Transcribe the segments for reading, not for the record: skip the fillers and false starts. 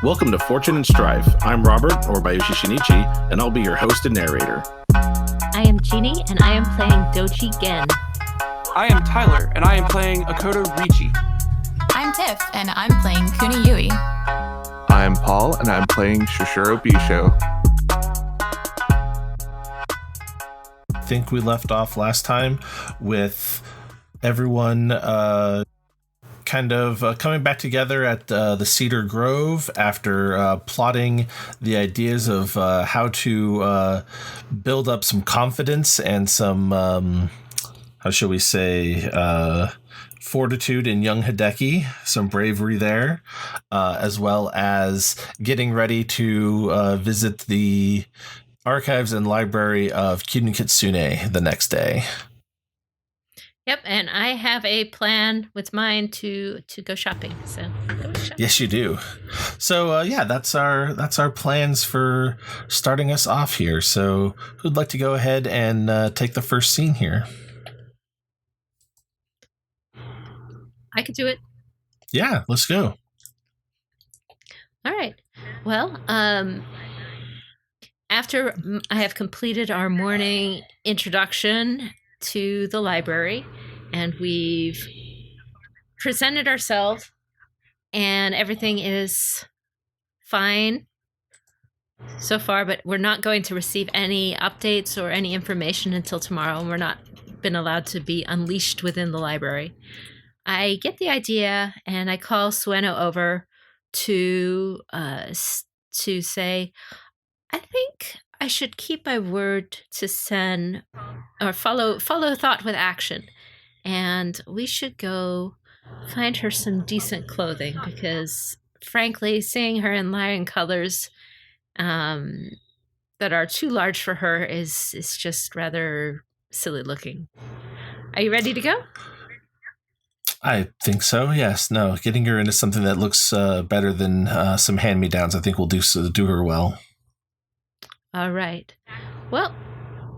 Welcome to Fortune and Strife. I'm Robert, or Bayushi Shinichi, and I'll be your host and narrator. I am Jeanne, and I am playing Doji Gen. I am Tyler, and I am playing Akoto Ricci. I'm Tiff, and I'm playing Kuni Yui. I'm Paul, and I'm playing Shishiro Bisho. I think we left off last time with everyone kind of coming back together at the Cedar Grove after plotting the ideas of how to build up some confidence and some, how shall we say, fortitude in young Hideki, some bravery there, as well as getting ready to visit the archives and library of Kyuden Kitsune the next day. Yep, and I have a plan with mine to go shopping. So go shopping. Yes, you do. So that's our plans for starting us off here. So who'd like to go ahead and take the first scene here? I could do it. Yeah, let's go. All right. Well, after I have completed our morning introduction to the library and we've presented ourselves and everything is fine so far, but we're not going to receive any updates or any information until tomorrow, and we're not been allowed to be unleashed within the library. I get the idea and I call Sueno over to say, I think I should keep my word to Sen, or follow thought with action, and we should go find her some decent clothing, because frankly, seeing her in lion colors that are too large for her is just rather silly looking. Are you ready to go? I think so, yes. No, getting her into something that looks better than some hand-me-downs I think will do her well. All right. Well,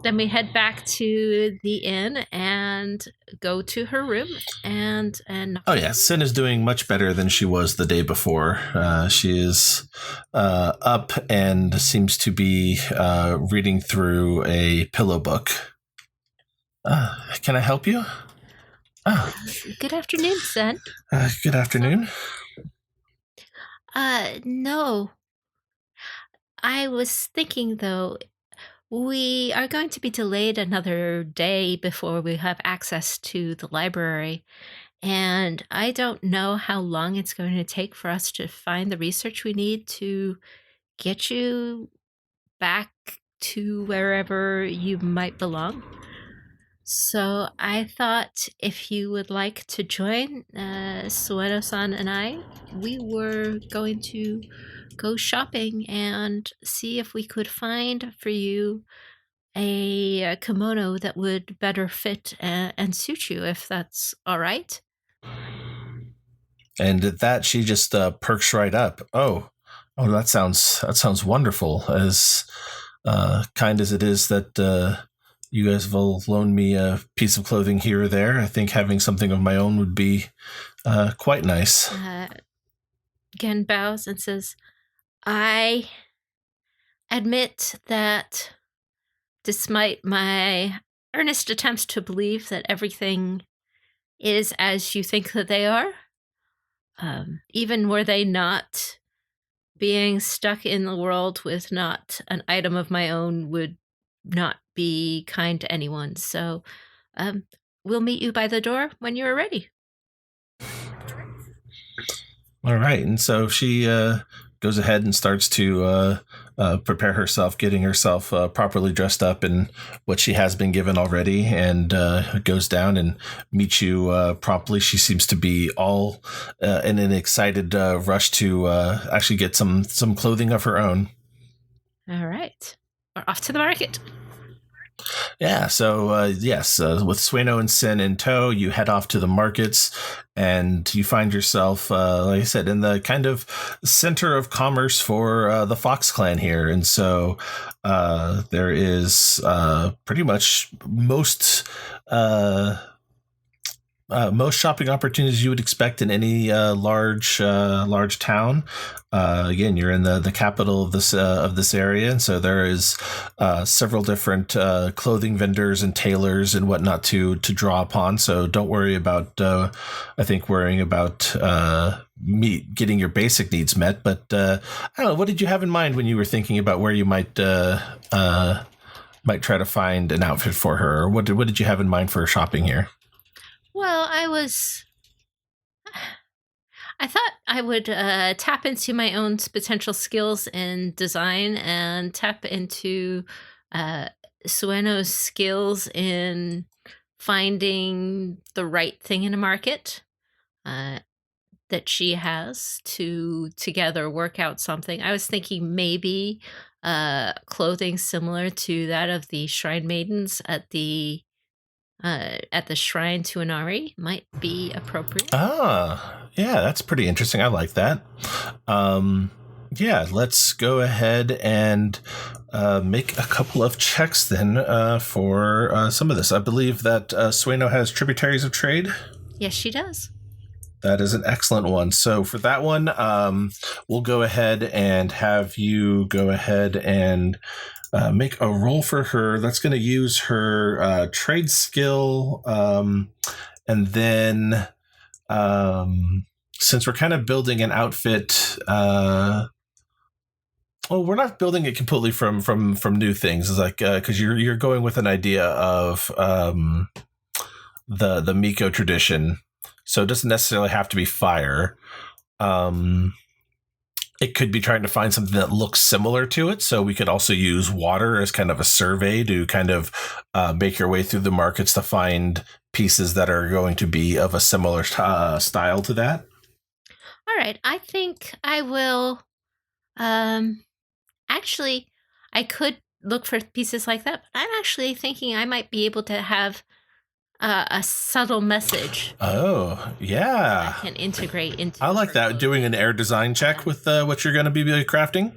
then we head back to the inn and go to her room and oh yeah, Sin is doing much better than she was the day before. She is up and seems to be reading through a pillow book. Can I help you? Good afternoon, Sen. Good afternoon. No. I was thinking, though, we are going to be delayed another day before we have access to the library, and I don't know how long it's going to take for us to find the research we need to get you back to wherever you might belong. So I thought if you would like to join Sueno-san and I, we were going to go shopping and see if we could find for you a kimono that would better fit and suit you, if that's all right. And at that, she just perks right up. Oh, that sounds wonderful. As kind as it is that you guys will loan me a piece of clothing here or there, I think having something of my own would be quite nice. Gen bows and says, I admit that despite my earnest attempts to believe that everything is as you think that they are, even were they not, being stuck in the world with not an item of my own would not be kind to anyone. So we'll meet you by the door when you're ready. All right. And so she goes ahead and starts to prepare herself, getting herself properly dressed up in what she has been given already, and goes down and meets you promptly. She seems to be all in an excited rush to actually get some clothing of her own. All right. We're off to the market. Yeah, so yes, with Sueno and Sin in tow, you head off to the markets, and you find yourself, like I said, in the kind of center of commerce for the Fox clan here. And so there is pretty much most most shopping opportunities you would expect in any large town. Again, you're in the capital of this area, and so there is several different clothing vendors and tailors and whatnot to draw upon. So don't worry about worrying about getting your basic needs met. But I don't know, what did you have in mind when you were thinking about where you might try to find an outfit for her? Or what did you have in mind for shopping here? Well, I thought I would tap into my own potential skills in design and tap into Sueno's skills in finding the right thing in a market that she has to together work out something. I was thinking maybe clothing similar to that of the Shrine Maidens at the Shrine to Inari might be appropriate. Yeah, that's pretty interesting. I like that. Yeah, let's go ahead and make a couple of checks then for some of this. I believe that Sueno has Tributaries of Trade. Yes, she does. That is an excellent one. So for that one, we'll go ahead and have you go ahead and make a roll for her. That's going to use her trade skill. And then since we're kind of building an outfit, we're not building it completely from new things. It's like, because you're going with an idea of the Miko tradition. So it doesn't necessarily have to be fire. It could be trying to find something that looks similar to it. So we could also use water as kind of a survey to kind of make your way through the markets to find pieces that are going to be of a similar style to that. All right. I think I will. Actually, I could look for pieces like that. But I'm actually thinking I might be able to have a subtle message. Oh, yeah. I can integrate into. I like that. Doing an air design check with what you're going to be crafting.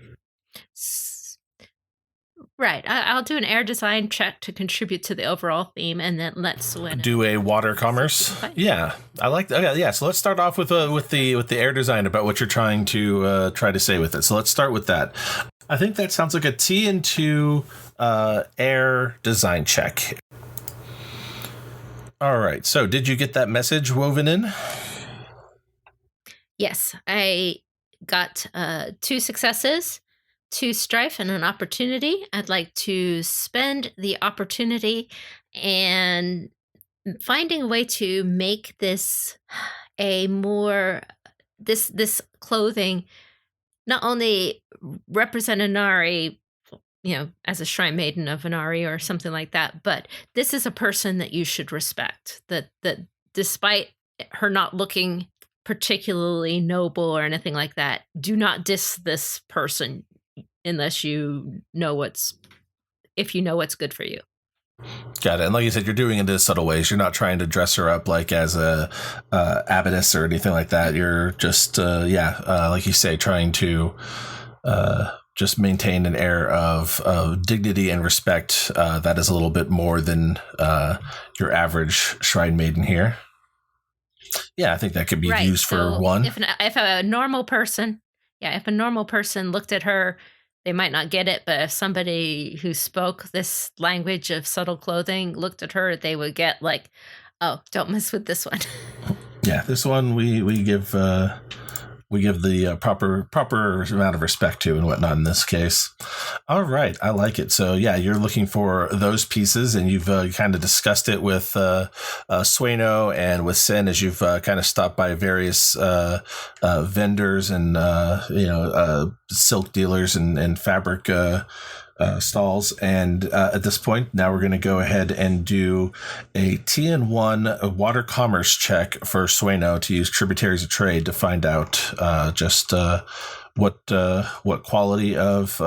Right. I'll do an air design check to contribute to the overall theme, and then let Sueno do a water commerce. Yeah, I like that. Okay, yeah. So let's start off with the air design about what you're trying to say with it. So let's start with that. I think that sounds like a T into air design check. All right. So did you get that message woven in? Yes, I got 2 successes, 2 strife, and an opportunity. I'd like to spend the opportunity and finding a way to make this a more this clothing not only represent Inari, as a shrine maiden of Inari or something like that, but this is a person that you should respect. That despite her not looking particularly noble or anything like that, do not diss this person unless you know what's good for you. Got it. And like you said, you're doing it in subtle ways. You're not trying to dress her up like as a abbess or anything like that. You're just like you say, trying to just maintain an air of dignity and respect that is a little bit more than your average shrine maiden here. Yeah, I think that could be used for one. If a normal person looked at her, they might not get it, but if somebody who spoke this language of subtle clothing looked at her, they would get like, oh, don't mess with this one. Yeah, this one we give the proper amount of respect to and whatnot in this case. All right, I like it. So yeah, you're looking for those pieces, and you've kind of discussed it with Sueno and with Sin as you've kind of stopped by various vendors and silk dealers and fabric stalls. And at this point, now we're going to go ahead and do a TN1 water commerce check for Sueno to use Tributaries of Trade to find out just what quality of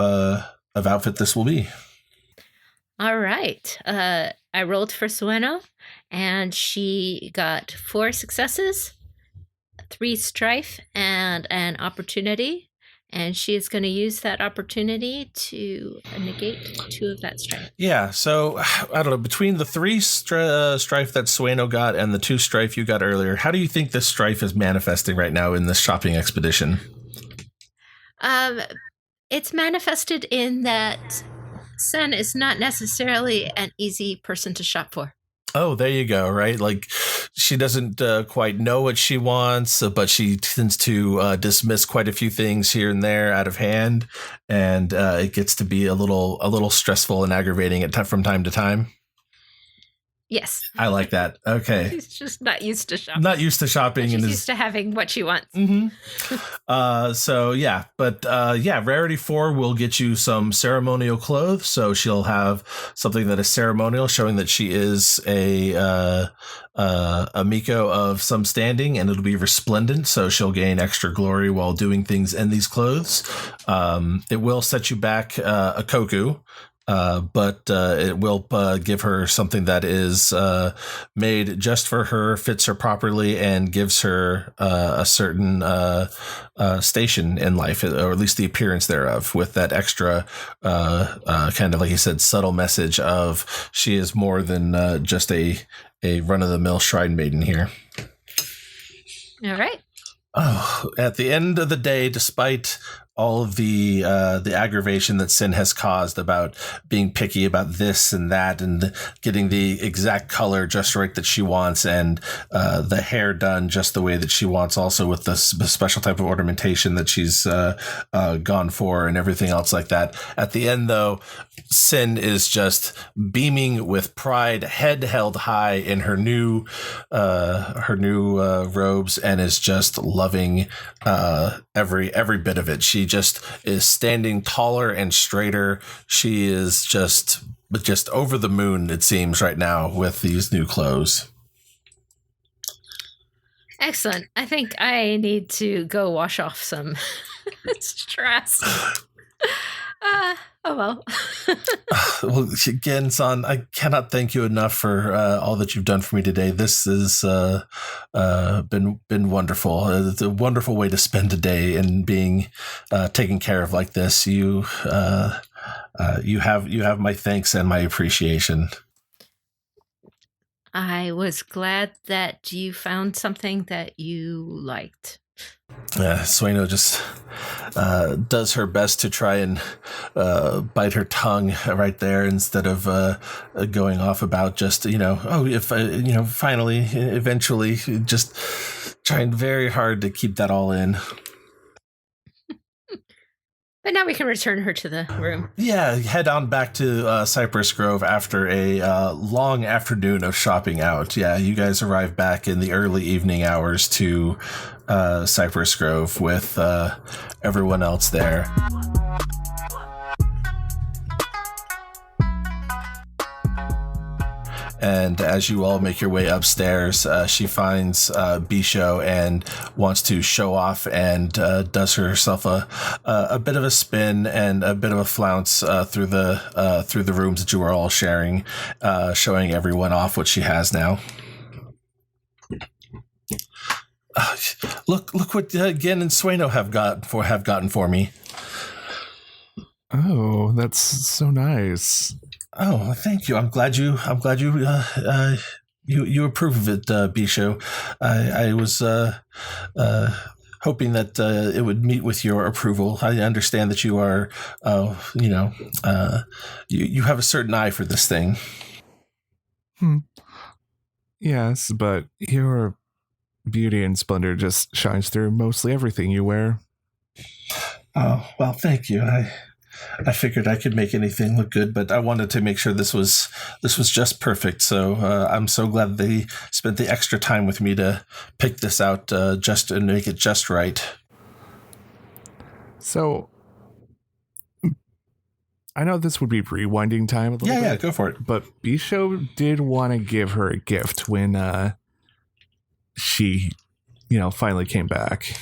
outfit this will be. All right. I rolled for Sueno, and she got 4 successes, 3 strife, and an opportunity. And she is going to use that opportunity to negate 2 of that strife. Yeah, so I don't know, between the 3 strife that Sueno got and the 2 strife you got earlier, how do you think this strife is manifesting right now in this shopping expedition? It's manifested in that Sen is not necessarily an easy person to shop for. Oh, there you go, right? Like, she doesn't quite know what she wants, but she tends to dismiss quite a few things here and there out of hand, and it gets to be a little stressful and aggravating from time to time. Yes. I like that. Okay. She's just not used to shopping. Not used to shopping. She's used to having what she wants. Mm-hmm. So yeah, but Rarity 4 will get you some ceremonial clothes. So she'll have something that is ceremonial, showing that she is a Miko of some standing, and it'll be resplendent. So she'll gain extra glory while doing things in these clothes. It will set you back a koku. But it will give her something that is made just for her, fits her properly, and gives her a certain station in life, or at least the appearance thereof, with that extra kind of, like you said, subtle message of she is more than just a run-of-the-mill shrine maiden here. All right. Oh, at the end of the day, despite all of the aggravation that Sin has caused about being picky about this and that, and getting the exact color just right that she wants, and the hair done just the way that she wants, also with the special type of ornamentation that she's gone for, and everything else like that. At the end, though, Sin is just beaming with pride, head held high in her new robes, and is just loving every bit of it. She just is standing taller and straighter. She is just over the moon, it seems, right now with these new clothes. Excellent. I think I need to go wash off some stress. Oh well. Well, again, San, I cannot thank you enough for all that you've done for me today. This has been wonderful. It's a wonderful way to spend a day and being taken care of like this. You have my thanks and my appreciation. I was glad that you found something that you liked. Sueno just does her best to try and bite her tongue right there, instead of going off about just, finally, eventually, just trying very hard to keep that all in. But now we can return her to the room. Yeah, head on back to Cypress Grove after a long afternoon of shopping out. Yeah, you guys arrive back in the early evening hours to Cypress Grove with everyone else there. And as you all make your way upstairs, she finds Bisho and wants to show off, and does herself a bit of a spin and a bit of a flounce through the rooms that you are all sharing, showing everyone off what she has now. Look what Gen and Sueno have gotten for me. Oh, that's so nice. Oh, thank you. I'm glad you you approve of it, Bisho. I was hoping that it would meet with your approval. I understand that you are, you have a certain eye for this thing. Yes, but your beauty and splendor just shines through mostly everything you wear. Oh, well, thank you. I figured I could make anything look good, but I wanted to make sure this was just perfect. So I'm so glad they spent the extra time with me to pick this out just and make it just right. So I know this would be rewinding time a little bit. Yeah, go for it. But Bisho did want to give her a gift when she, finally came back.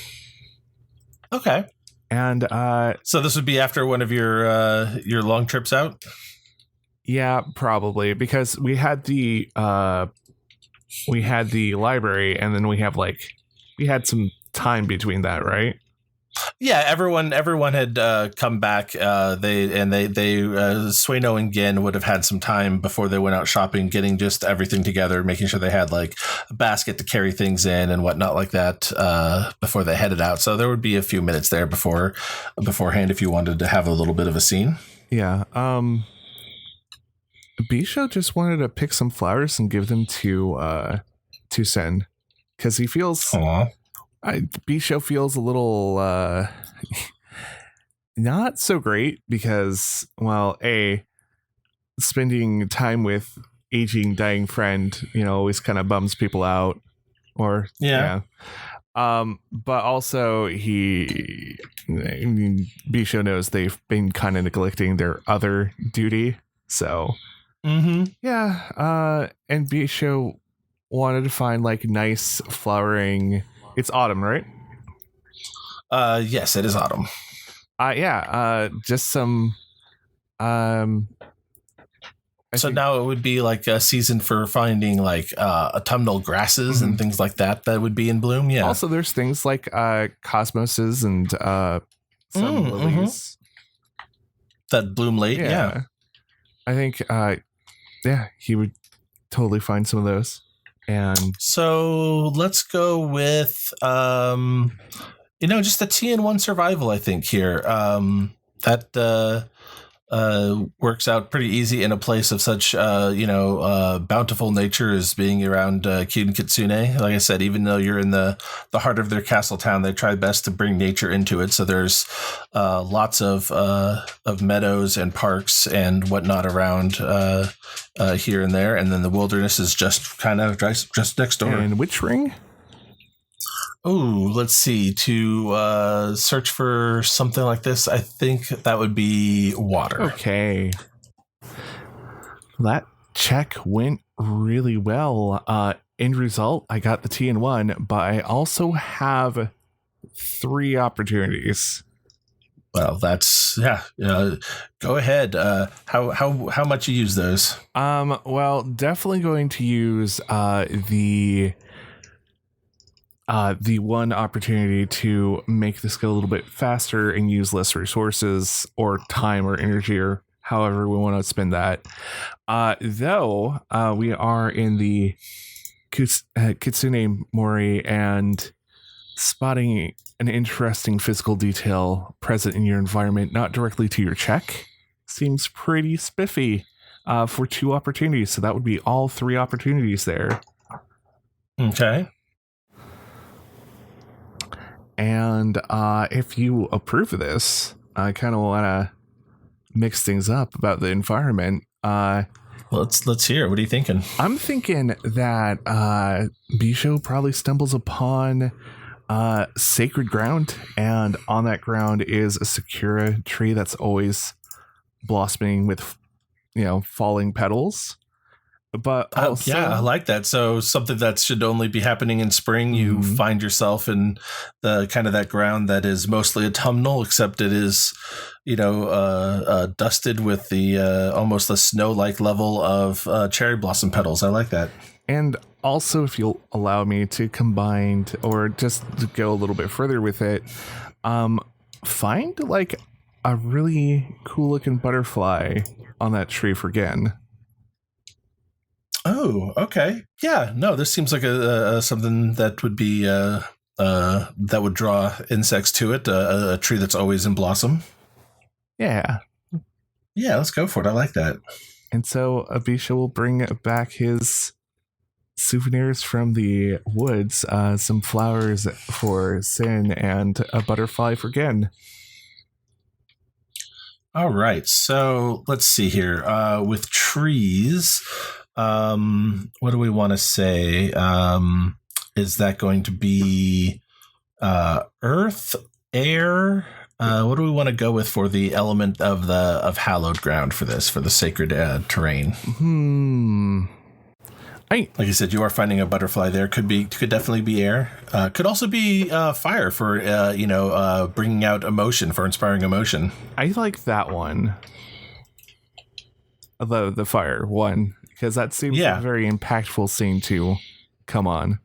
Okay. And so this would be after one of your long trips out? Yeah, probably, because we had the library, and then we had some time between that, right? Yeah, everyone had come back. They Sueno and Gin would have had some time before they went out shopping, getting just everything together, making sure they had like a basket to carry things in and whatnot like that before they headed out. So there would be a few minutes there beforehand if you wanted to have a little bit of a scene. Yeah. Bisho just wanted to pick some flowers and give them to Sen, because he feels. Aww. Bisho feels a little not so great because, well, spending time with aging, dying friend, always kind of bums people out. Or yeah. But also Bisho knows they've been kind of neglecting their other duty. So yeah. And Bisho wanted to find like nice flowering. It's autumn, right? Yes, it is autumn. Just some. So now it would be like a season for finding like autumnal grasses and things like that would be in bloom. Yeah. Also, there's things like cosmoses and some lilies that bloom late. Yeah. I think. He would totally find some of those. And so let's go with, just a TN1 survival, I think here. That works out pretty easy in a place of such, bountiful nature as being around Cute and Kitsune. Like I said, even though you're in the heart of their castle town, they try best to bring nature into it. So there's lots of meadows and parks and whatnot around here and there. And then the wilderness is just kind of just next door. And which ring? Oh, let's see. To search for something like this, I think that would be water. Okay. That check went really well. End result, I got the TN1, but I also have 3 opportunities. Well, that's go ahead. How much you use those? Well, definitely going to use the one opportunity to make this go a little bit faster and use less resources or time or energy or however we want to spend that. Though we are in the Kitsune Mori, and spotting an interesting physical detail present in your environment, not directly to your check, seems pretty spiffy for 2 opportunities. So that would be all 3 opportunities there. Okay. And if you approve of this, I kind of want to mix things up about the environment. Let's hear it. What are you thinking? I'm thinking that Bisho probably stumbles upon sacred ground, and on that ground is a sakura tree that's always blossoming with, falling petals. But also, I like that. So something that should only be happening in spring, you find yourself in the kind of that ground that is mostly autumnal, except it is, dusted with the almost a snow-like level of cherry blossom petals. I like that. And also, if you'll allow me to combine or just to go a little bit further with it, find like a really cool looking butterfly on that tree for Gen. Oh, okay. Yeah, no, this seems like a something that would be that would draw insects to it. A tree that's always in blossom. Yeah, let's go for it. I like that. And so Abisha will bring back his souvenirs from the woods, some flowers for Sin and a butterfly for Gen. All right, so let's see here. With trees. What do we want to say? Is that going to be earth, air? What do we want to go with for the element of hallowed ground for this, for the sacred terrain? Like you said, you are finding a butterfly there. Could definitely be air. Could also be fire for bringing out emotion, for inspiring emotion. I like that one. Although the fire one, because that seems a very impactful scene to come on.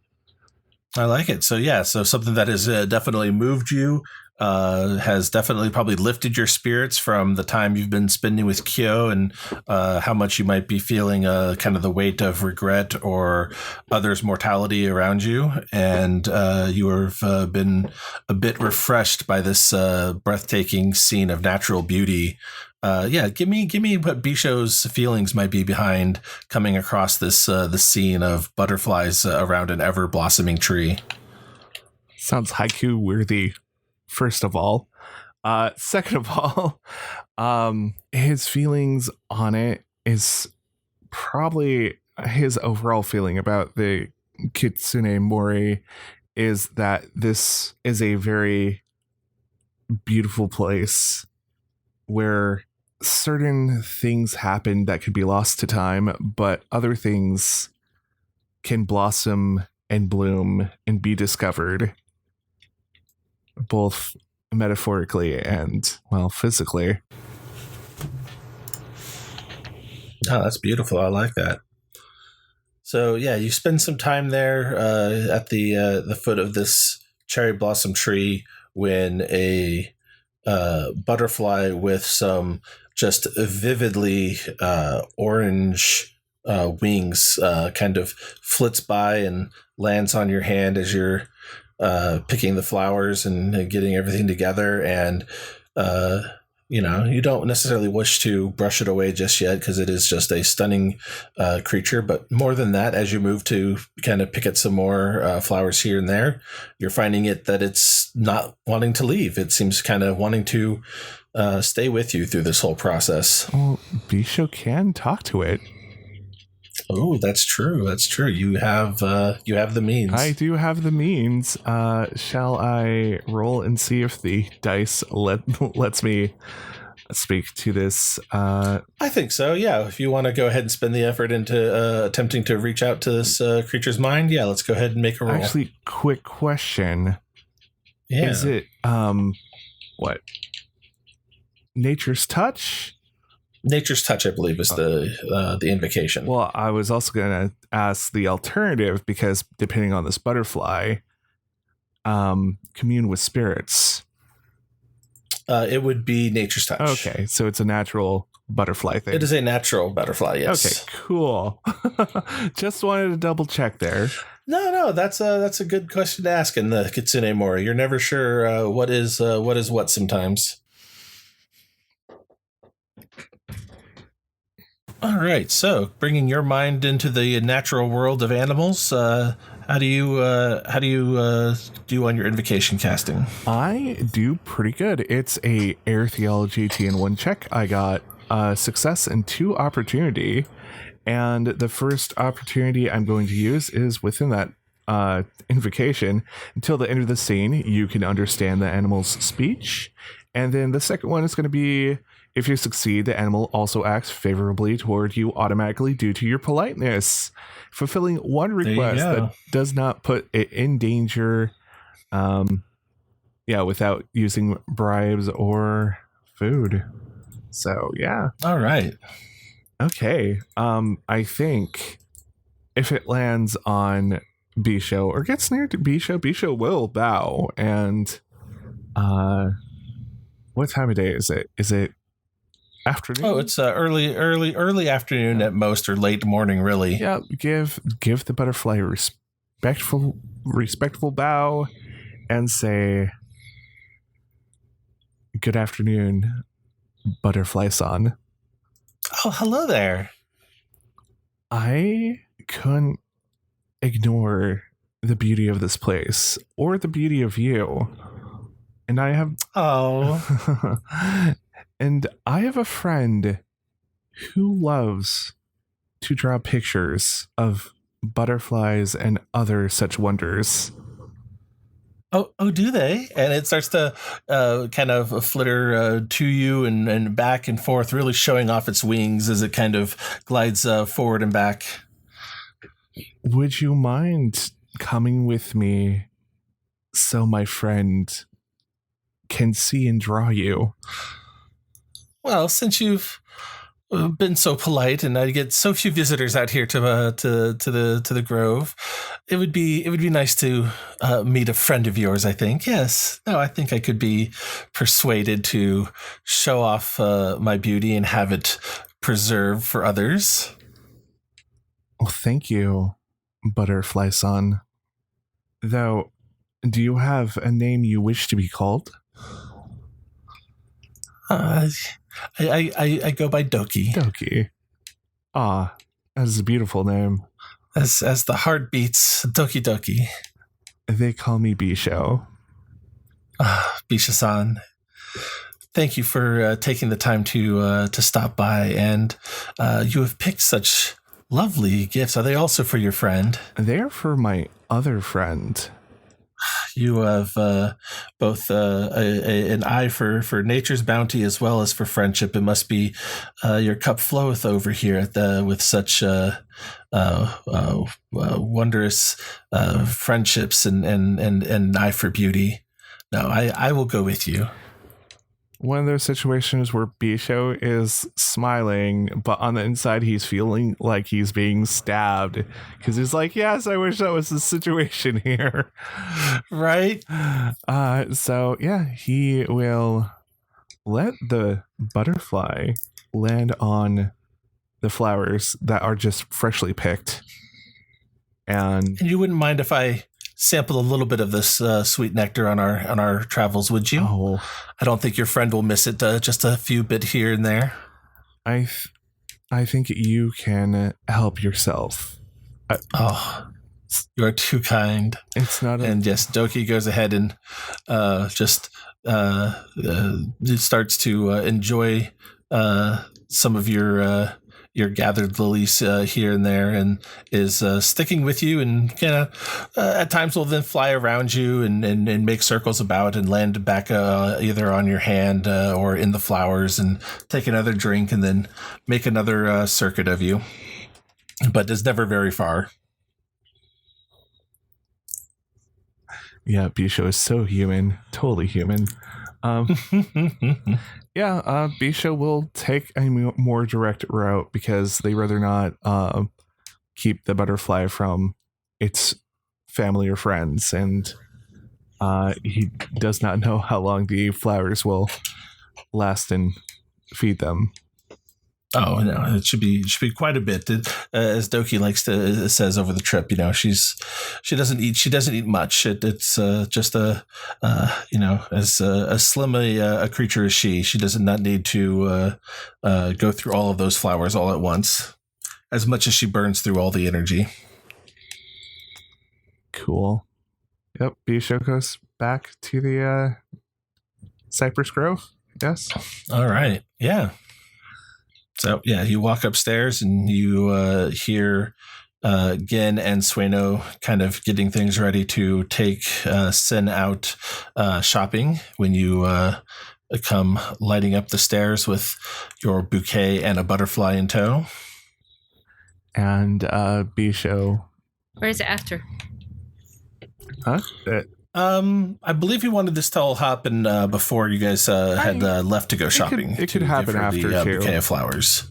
I like it. So so something that has definitely moved you, has definitely probably lifted your spirits from the time you've been spending with Kyo, and how much you might be feeling kind of the weight of regret or others' mortality around you. And you have been a bit refreshed by this breathtaking scene of natural beauty. Give me what Bisho's feelings might be behind coming across this scene of butterflies around an ever blossoming tree. Sounds haiku worthy, first of all. Second of all, his feelings on it is probably his overall feeling about the Kitsune Mori is that this is a very beautiful place where certain things happen that could be lost to time, but other things can blossom and bloom and be discovered, both metaphorically and, well, physically. Oh, that's beautiful. I like that. So yeah, you spend some time there at the foot of this cherry blossom tree when a butterfly with some just vividly orange wings kind of flits by and lands on your hand as you're picking the flowers and getting everything together. And you don't necessarily wish to brush it away just yet because it is just a stunning creature. But more than that, as you move to kind of pick at some more flowers here and there, you're finding that it's not wanting to leave. It seems kind of wanting to stay with you through this whole process. Well, Bisho can talk to it. Oh, that's true. That's true. You have the means. I do have the means. Shall I roll and see if the dice lets me speak to this? I think so. Yeah. If you want to go ahead and spend the effort into attempting to reach out to this creature's mind, yeah, let's go ahead and make a roll. Actually, quick question. Yeah. Is it what? Nature's touch? Nature's touch, I believe, is the invocation. Well, I was also going to ask the alternative because depending on this butterfly, commune with spirits. It would be nature's touch. Okay, so it's a natural butterfly thing. It is a natural butterfly, yes. Okay, cool. Just wanted to double check there. No, that's a good question to ask in the Kitsune Mori. You're never sure what is what sometimes. All right, so bringing your mind into the natural world of animals, how do you do on your invocation casting? I do pretty good. It's a air theology TN1 check. I got success and 2 opportunity, and the first opportunity I'm going to use is within that invocation. Until the end of the scene, you can understand the animal's speech, and then the second one is going to be, if you succeed, the animal also acts favorably toward you automatically due to your politeness, fulfilling one request that does not put it in danger, without using bribes or food. So, yeah. All right. Okay. I think if it lands on Bisho or gets near to Bisho will bow. And what time of day is it? Is it afternoon? Oh, it's early afternoon at most, or late morning, really. Yeah, give the butterfly a respectful bow and say, "Good afternoon, butterfly-san." Oh, hello there. I couldn't ignore the beauty of this place or the beauty of you. And I have and I have a friend who loves to draw pictures of butterflies and other such wonders. Oh, do they? And it starts to kind of flitter to you and back and forth, really showing off its wings as it kind of glides forward and back. Would you mind coming with me so my friend can see and draw you? Well, since you've been so polite, and I get so few visitors out here to the Grove. It would be nice to meet a friend of yours. I think. Yes. No, I think I could be persuaded to show off my beauty and have it preserved for others. Well, thank you, Butterfly Son. Though, do you have a name you wish to be called? I go by Doki. Doki. Ah, that's a beautiful name. As the heart beats, Doki Doki. They call me Bisho. Bisha-san, thank you for taking the time to stop by, and you have picked such lovely gifts. Are they also for your friend? They're for my other friend. You have both an eye for nature's bounty as well as for friendship. It must be your cup floweth over here with such wondrous friendships and eye for beauty. No, I will go with you. One of those situations where Bisho is smiling, but on the inside he's feeling like he's being stabbed because he's like, yes, I wish that was the situation here. Right? So yeah, he will let the butterfly land on the flowers that are just freshly picked. And you wouldn't mind if I sample a little bit of this sweet nectar on our travels, would you? Oh, I don't think your friend will miss it. Just a few bit here and there. I think you can help yourself. You are too kind. It's not. And yes, Doki goes ahead and just starts to enjoy some of your gathered lilies here and there, and is sticking with you, and kind of at times will then fly around you and make circles about and land back either on your hand or in the flowers, and take another drink and then make another circuit of you, but is never very far. Yeah, Bisho is so human, totally human. Yeah, Bisho will take a more direct route because they rather not keep the butterfly from its family or friends, and he does not know how long the flowers will last and feed them. Oh no, it should be quite a bit. As Doki says over the trip, she doesn't eat much. It's just as slim a creature as she does not need to go through all of those flowers all at once, as much as she burns through all the energy. Cool. Yep, Bisho goes back to the Cypress Grove. Yes. All right. Yeah. So, yeah, you walk upstairs and you hear Gen and Sueno kind of getting things ready to take Sin out shopping when you come lighting up the stairs with your bouquet and a butterfly in tow. And Bisho. Where's it after? Huh? I believe he wanted this to all happen before you guys had left to go shopping. It could happen after the too. Bouquet of flowers.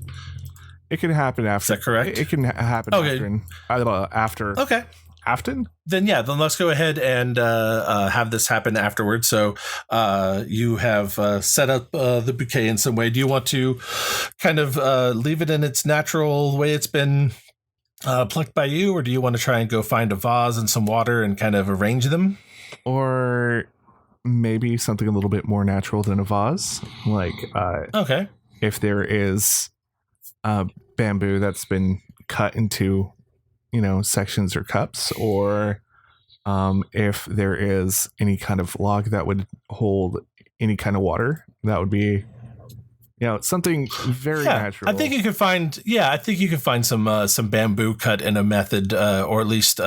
It can happen after. Is that correct? It can happen after. Okay. After? Then let's go ahead and have this happen afterwards. So you have set up the bouquet in some way. Do you want to kind of leave it in its natural way it's been plucked by you, or do you want to try and go find a vase and some water and kind of arrange them? Or maybe something a little bit more natural than a vase. Like, okay. If there is bamboo that's been cut into, sections or cups, or if there is any kind of log that would hold any kind of water, that would be, something very natural. I think you could find some bamboo cut in a method, or at least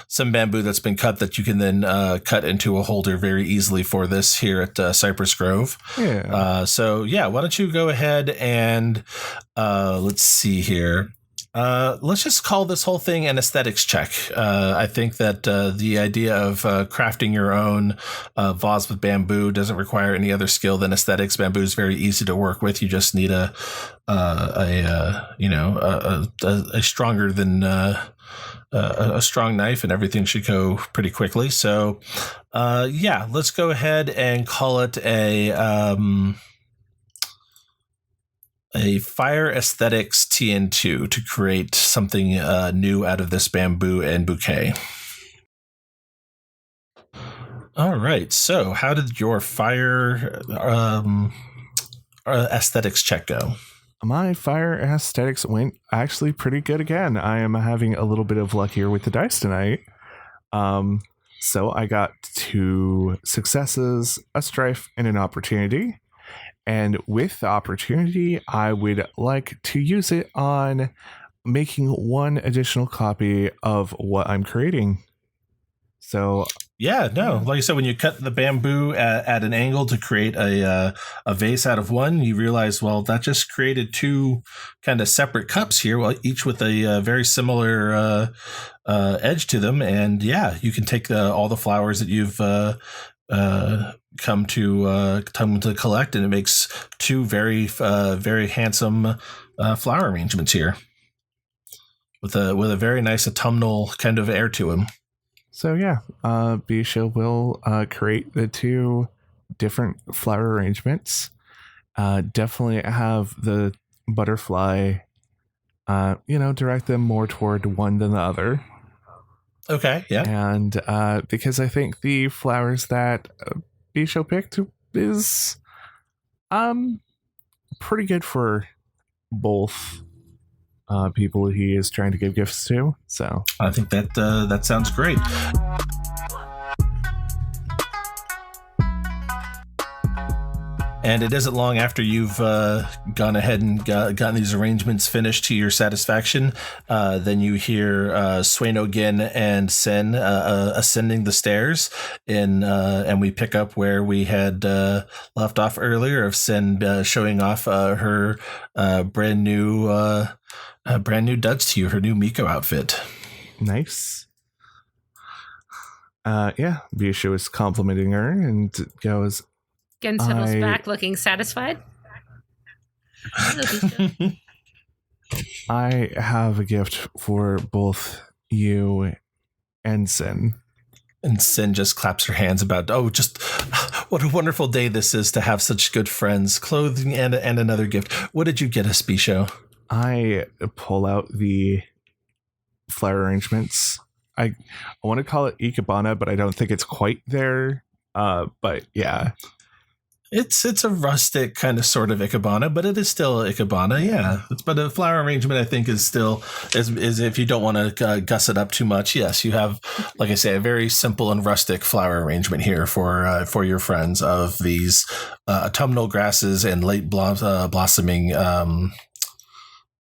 some bamboo that's been cut that you can then cut into a holder very easily for this here at Cypress Grove. Yeah. Why don't you go ahead and let's see here. Let's just call this whole thing an aesthetics check. I think that the idea of crafting your own vase with bamboo doesn't require any other skill than aesthetics. Bamboo is very easy to work with. You just need a stronger than a strong knife, and everything should go pretty quickly. So, let's go ahead and call it a fire aesthetics TN2 to create something new out of this bamboo and bouquet. All right. So how did your fire aesthetics check go? My fire aesthetics went actually pretty good again. I am having a little bit of luck here with the dice tonight. So I got 2 successes, a strife, and an opportunity. And with the opportunity, I would like to use it on making 1 additional copy of what I'm creating. So like I said, when you cut the bamboo at an angle to create a vase out of one, you realize, well, that just created 2 kind of separate cups here, well, each with a very similar edge to them. And you can take all the flowers that you've come to collect, and it makes 2 very very handsome flower arrangements here with a very nice autumnal kind of air to them. So Bisha will create the 2 different flower arrangements. Definitely have the butterfly direct them more toward one than the other. Okay, yeah. And because I think the flowers that Bisho picked is pretty good for both people he is trying to give gifts to. So I think that sounds great. And it isn't long after you've gone ahead and gotten these arrangements finished to your satisfaction, then you hear Sueno Gen and Sen ascending the stairs, and we pick up where we had left off earlier, of Sen showing off her brand new duds to you, her new Miko outfit. Nice. Bisho is complimenting her and goes, Gen settles back looking satisfied. I have a gift for both you and Sin. And Sin just claps her hands about, just what a wonderful day this is to have such good friends. Clothing and another gift. What did you get us, Bisho? I pull out the flower arrangements. I want to call it Ikebana, but I don't think it's quite there. But yeah. It's a rustic kind of sort of Ikebana, but it is still Ikebana, yeah. But a flower arrangement, I think, is still is if you don't want to guss it up too much. Yes, you have, like I say, a very simple and rustic flower arrangement here for your friends of these autumnal grasses and late blossoming,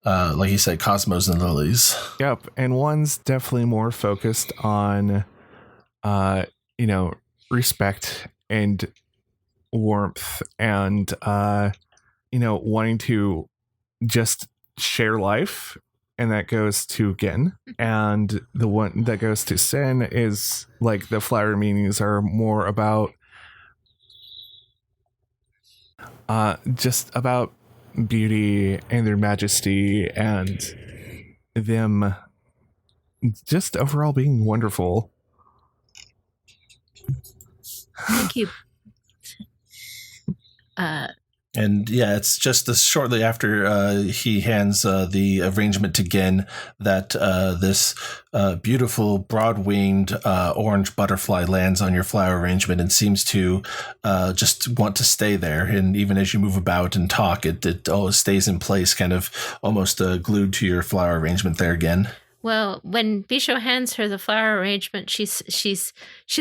like you said, cosmos and lilies. Yep, and one's definitely more focused on, respect and warmth and wanting to just share life, and that goes to Gen. And the one that goes to Sin is like the flower meanings are more about just about beauty and their majesty and them just overall being wonderful. Thank you. And it's just shortly after he hands the arrangement to Gen that this beautiful broad-winged orange butterfly lands on your flower arrangement and seems to just want to stay there. And even as you move about and talk, it always stays in place, kind of almost glued to your flower arrangement there again. Well, when Bisho hands her the flower arrangement, she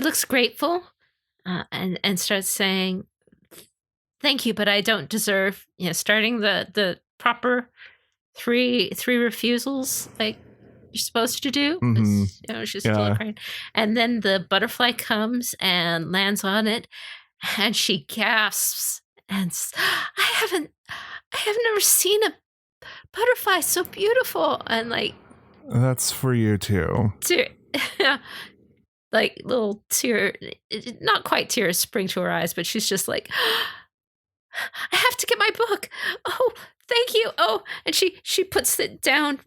looks grateful and starts saying, "Thank you, but I don't deserve," starting the proper three refusals like you're supposed to do. Mm-hmm. She's full of pride. And then the butterfly comes and lands on it, and she gasps and I have never seen a butterfly, so beautiful. And like, That's for you too. like little tear, not quite tears spring to her eyes, but she's just like, I have to get my book. Oh, thank you. Oh, and she puts it down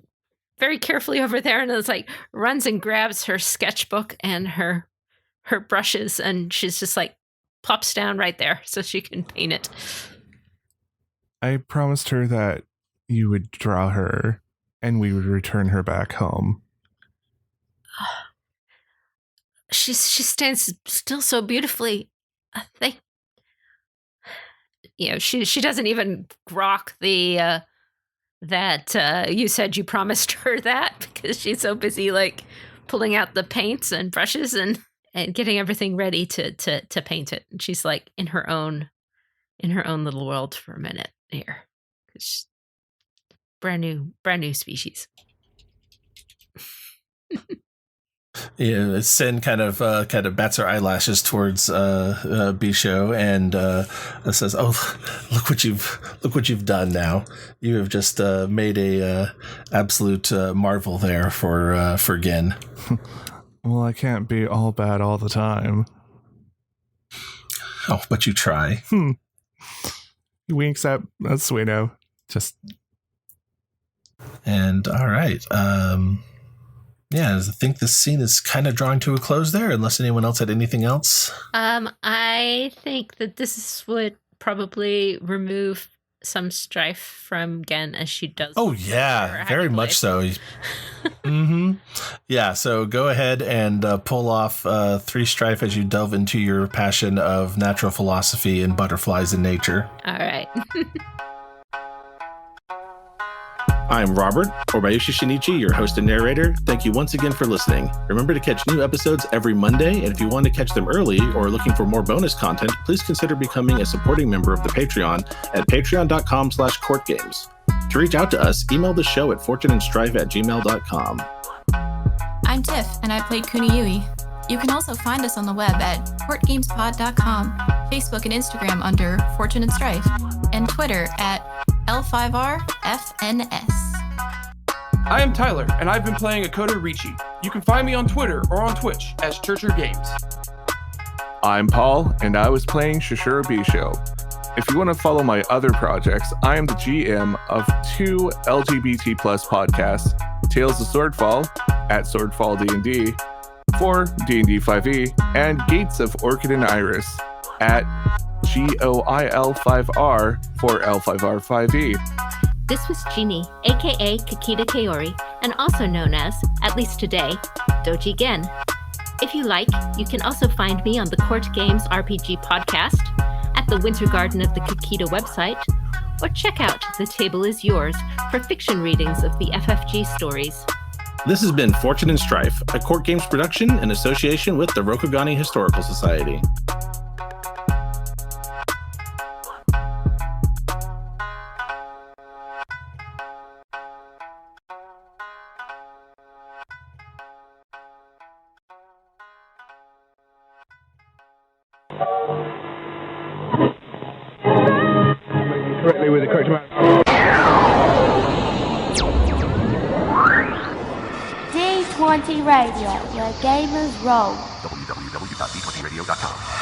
very carefully over there, and it's like runs and grabs her sketchbook and her brushes, and she's just like plops down right there so she can paint it. I promised her that you would draw her and we would return her back home. She stands still so beautifully. She doesn't even grok the that you said you promised her that, because she's so busy like pulling out the paints and brushes and getting everything ready to paint it. And she's like in her own little world for a minute here. It's brand new species. Yeah, Sin kind of bats her eyelashes towards Bisho and says, "Oh, look what you've done now. You have just made a absolute marvel there for Gen." Well, I can't be all bad all the time. Oh, but you try. He winks at Sueno. Just. And all right. Yeah, I think this scene is kind of drawing to a close there, unless anyone else had anything else. I think that this would probably remove some strife from Gen as she does. Oh yeah, very much so. Mm-hmm. Yeah, so go ahead and pull off 3 strife as you delve into your passion of natural philosophy and butterflies in nature. All right. I'm Robert, or Bayushi Shinichi, your host and narrator. Thank you once again for listening. Remember to catch new episodes every Monday, and if you want to catch them early or are looking for more bonus content, please consider becoming a supporting member of the Patreon at patreon.com/courtgames. To reach out to us, email the show at fortuneandstrife@gmail.com. I'm Tiff, and I played Kuniyui. You can also find us on the web at courtgamespod.com, Facebook and Instagram under Fortune and Strife, and Twitter at L5R FNS. I am Tyler, and I've been playing Akodo Richi. You can find me on Twitter or on Twitch as CourtGames. I'm Paul, and I was playing Shishura Bisho. If you want to follow my other projects, I am the GM of 2 LGBT+ podcasts, Tales of Swordfall at Swordfall D&D for D&D 5e, and Gates of Orchid and Iris at GOIL5R for L5R 5e. This was Jeanne, aka Kakita Kaori, and also known as, at least today, Doji Gen. If you like, you can also find me on the CourtGames RPG podcast, at the Winter Garden of the Kakita website, or check out The Table Is Yours for fiction readings of the FFG stories. This has been Fortune and Strife, a Court Games production in association with the Rokugani Historical Society. Correctly with the correct amount. D20 Radio, where gamers roll. www.d20radio.com.